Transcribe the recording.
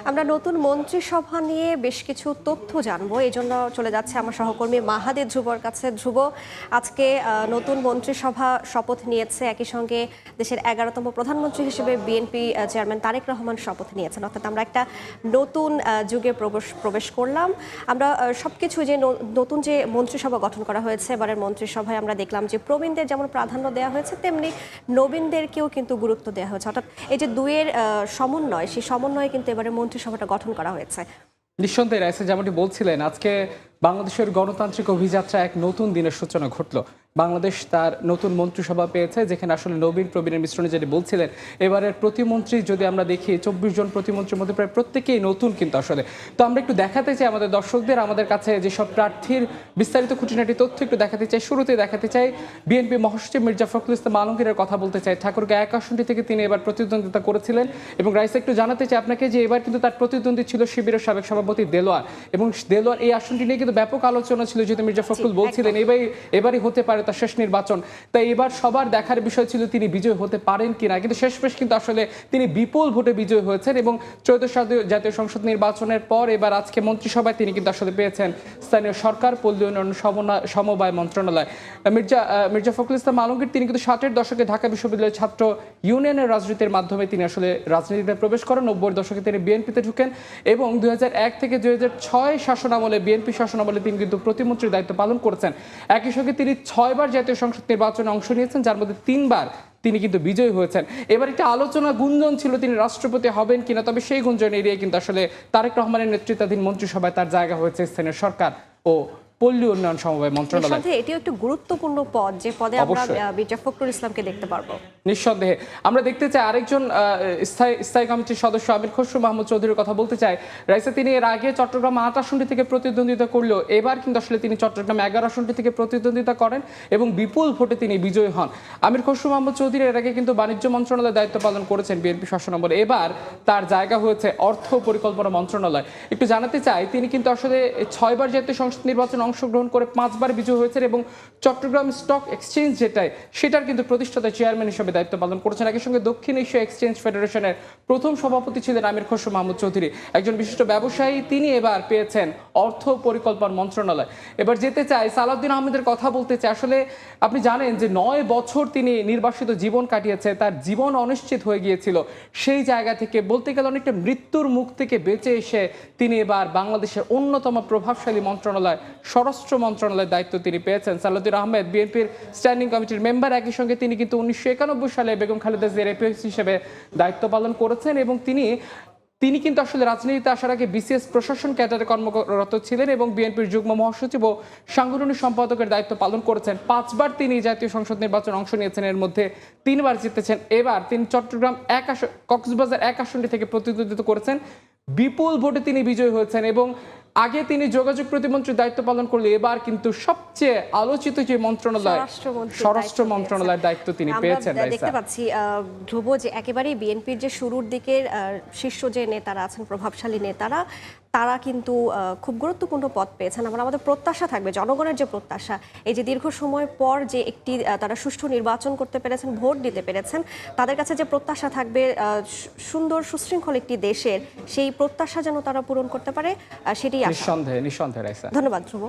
আমরা নতুন মন্ত্রিসভা নিয়ে বেশ কিছু তথ্য জানবো, এই জন্য চলে যাচ্ছে আমার সহকর্মী মাহাদি ধ্রুবর কাছে। ধ্রুব, আজকে নতুন মন্ত্রিসভা শপথ নিয়েছে, একই সঙ্গে দেশের 11তম প্রধানমন্ত্রী হিসেবে বিএনপি চেয়ারম্যান তারেক রহমান শপথ নিয়েছেন। অর্থাৎ আমরা একটা নতুন যুগে প্রবেশ করলাম। আমরা সবকিছু যে নতুন যে মন্ত্রিসভা গঠন করা হয়েছে, এবারের মন্ত্রিসভায় আমরা দেখলাম যে প্রবীণদের যেমন প্রাধান্য দেওয়া হয়েছে, তেমনি নবীনদেরকেও কিন্তু গুরুত্ব দেওয়া হয়েছে। অর্থাৎ এই যে দুইয়ের সমন্বয়, সেই সমন্বয়ে কিন্তু এবারে মন্ত্রিসভাটা গঠন করা হয়েছে। নিঃসন্দেহে রাইসা যেমনটি বলছিলেন, আজকে বাংলাদেশের গণতান্ত্রিক অভিযাত্রা এক নতুন দিনের সূচনা ঘটল। বাংলাদেশ তার নতুন মন্ত্রিসভা পেয়েছে, যেখানে আসলে নবীন প্রবীণের মিশ্রণে যেটি বলছিলেন, এবারের প্রতিমন্ত্রী যদি আমরা দেখি 24 জন প্রতিমন্ত্রীর মধ্যে প্রায় প্রত্যেকেই নতুন কিন্তু আসলে। তো আমরা একটু দেখাতে চাই আমাদের দর্শকদের, আমাদের কাছে যেসব প্রার্থীর বিস্তারিত খুঁটিনাটি তথ্য একটু দেখাতে চাই। শুরুতে দেখাতে চাই বিএনপি মহাসচিব মির্জা ফখরুল ইসলাম আলমগীরের কথা বলতে চাই। ঠাকুরগাঁও 1 আসনটি থেকে তিনি এবার প্রতিদ্বন্দ্বিতা করেছিলেন এবং রাইসা একটু জানাতে চাই আপনাকে যে এবার কিন্তু তার প্রতিদ্বন্দ্বী ছিল শিবিরের সাবেক সভাপতি দেলোয়ার, এবং দেলোয়ার এই আসনটি নিয়ে কিন্তু ব্যাপক আলোচনা ছিল, যেহেতু মির্জা ফখরুল বলছিলেন এবারই হতে পারে তার শেষ নির্বাচন। তাই এবার সবার দেখার বিষয় ছিল তিনি বিজয় হতে পারেন কিনা, কিন্তু শেষমেশ কিন্তু আসলে তিনি বিপুল ভোটে বিজয় হয়েছেন এবং ত্রয়োদশ জাতীয় সংসদ নির্বাচনের পর এবার আজকে মন্ত্রিসভায় তিনি কিন্তু আসলে পেয়েছেন স্থানীয় সরকার, পল্লী উন্নয়ন সমবায় মন্ত্রণালয়। মির্জা ফখরুল ইসলাম আলমগীর তিনি কিন্তু 60-এর দশকে ঢাকা বিশ্ববিদ্যালয়ের ছাত্র ইউনিয়নের রাজনীতির মাধ্যমে তিনি আসলে রাজনীতিতে প্রবেশ করেন। 90-এর দশকে তিনি বিএনপিতে ঢুকেন এবং 2001 থেকে 2006 শাসনামলে, বিএনপি শাসনামলে তিনি কিন্তু প্রতিমন্ত্রীর দায়িত্ব পালন করেছেন। একই সঙ্গে তিনি 6 বার জাতীয় সংসদ নির্বাচনে অংশ নিয়েছেন, যার মধ্যে 3 বার তিনি কিন্তু বিজয়ী হয়েছেন। এবার একটা আলোচনা গুঞ্জন ছিল তিনি রাষ্ট্রপতি হবেন কিনা, তবে সেই গুঞ্জন এড়িয়ে কিন্তু আসলে তারেক রহমানের নেতৃত্বাধীন মন্ত্রিসভায় তার জায়গা হয়েছে স্থানীয় সরকার ও পল্লী উন্নয়ন সমবায় মন্ত্রণালয়। এটিও একটু গুরুত্বপূর্ণ পদ, যে পদে আমরা মির্জা ফখরুল ইসলামকে দেখতে পারবো। নিঃসন্দেহে আমরা দেখতে চাই আরেকজন স্থায়ী কমিটির সদস্য আমির খসরু মাহমুদ চৌধুরীর কথা বলতে চাই। রাইসা তিনি এর আগে চট্টগ্রাম 8 আসনটি থেকে প্রতিদ্বন্দ্বিতা করলেও এবার কিন্তু আসলে তিনি চট্টগ্রাম 11 আসনটি থেকে প্রতিদ্বন্দ্বিতা করেন এবং বিপুল ভোটে তিনি বিজয়ী হন। আমির খসরু মাহমুদ চৌধুরী এর আগে কিন্তু বাণিজ্য মন্ত্রণালয়ের দায়িত্ব পালন করেছেন বিএনপি শাসনামলে, এবার তার জায়গা হয়েছে অর্থ পরিকল্পনা মন্ত্রণালয়। একটু জানাতে চাই তিনি কিন্তু আসলে 6 বার জাতীয় সংসদ নির্বাচনে অংশগ্রহণ করে 5 বার বিজয়ী হয়েছেন এবং চট্টগ্রাম স্টক এক্সচেঞ্জ সেটার কিন্তু প্রতিষ্ঠাতা চেয়ারম্যান হিসেবে দায়িত্ব পালন করেছেন। একই সঙ্গে দক্ষিণ এশিয়া এক্সচেঞ্জ ফেডারেশনের প্রথম সভাপতি ছিলেন আমির খসরু মাহমুদ চৌধুরী, একজন বিশিষ্ট ব্যবসায়ী। তিনি এবার পেয়েছেন অর্থ পরিকল্পনা মন্ত্রণালয়। এবার যেতে চাই সালাউদ্দিন আহমেদের কথা বলতে চাই। আসলে আপনি জানেন যে 9 বছর তিনি নির্বাসিত জীবন কাটিয়েছে, তার জীবন অনিশ্চিত হয়ে গিয়েছিল। সেই জায়গা থেকে বলতে গেলে অনেকটা মৃত্যুর মুখ থেকে বেঁচে এসে তিনি এবার বাংলাদেশের অন্যতম প্রভাবশালী মন্ত্রণালয় স্বরাষ্ট্র মন্ত্রণালয়ের দায়িত্ব তিনি পেয়েছেন। সালাউদ্দিন আহমেদ বিএনপির স্ট্যান্ডিং কমিটির মেম্বার, একই সঙ্গে তিনি কিন্তু 1991 সালে বেগম খালেদা জিয়ার এপিএস হিসেবে দায়িত্ব পালন করেছেন এবং তিনি কিন্তু আসলে রাজনীতিতে আসার আগে বিসিএস প্রশাসন ক্যাডারে কর্মরত ছিলেন এবং বিএনপির যুগ্ম মহাসচিব ও সাংগঠনিক সম্পাদকের দায়িত্ব পালন করেছেন। 5 বার তিনি জাতীয় সংসদ নির্বাচনে অংশ নিয়েছেন, এর মধ্যে 3 বার জিতেছেন। এবার তিনি চট্টগ্রাম কক্সবাজার 1 আসনটি থেকে প্রতিদ্বন্দ্বিতা করেছেন, বিপুল ভোটে তিনি বিজয়ী হয়েছেন এবং আগে তিনি যোগাযোগ প্রতিমন্ত্রীর দায়িত্ব পালন করলে এবার কিন্তু সবচেয়ে আলোচিত যে মন্ত্রণালয় স্বরাষ্ট্র মন্ত্রণালয়ের দায়িত্ব তিনি পেয়েছেন। দেখতে পাচ্ছি ধ্রুব যে একেবারেই বিএনপির যে শুরুর দিকের শীর্ষ যে নেতারা আছেন, প্রভাবশালী নেতারা, তারা কিন্তু খুব গুরুত্বপূর্ণ পদ পেয়েছেন। আমাদের প্রত্যাশা থাকবে, জনগণের যে প্রত্যাশা, এই যে দীর্ঘ সময় পর যে একটি তারা সুষ্ঠু নির্বাচন করতে পেরেছেন, ভোট দিতে পেরেছেন, তাদের কাছে যে প্রত্যাশা থাকবে সুন্দর সুশৃঙ্খল একটি দেশের, সেই প্রত্যাশা যেন তারা পূরণ করতে পারে, সেটি নিঃসন্দেহে রাইসা। ধন্যবাদ ধ্রুব।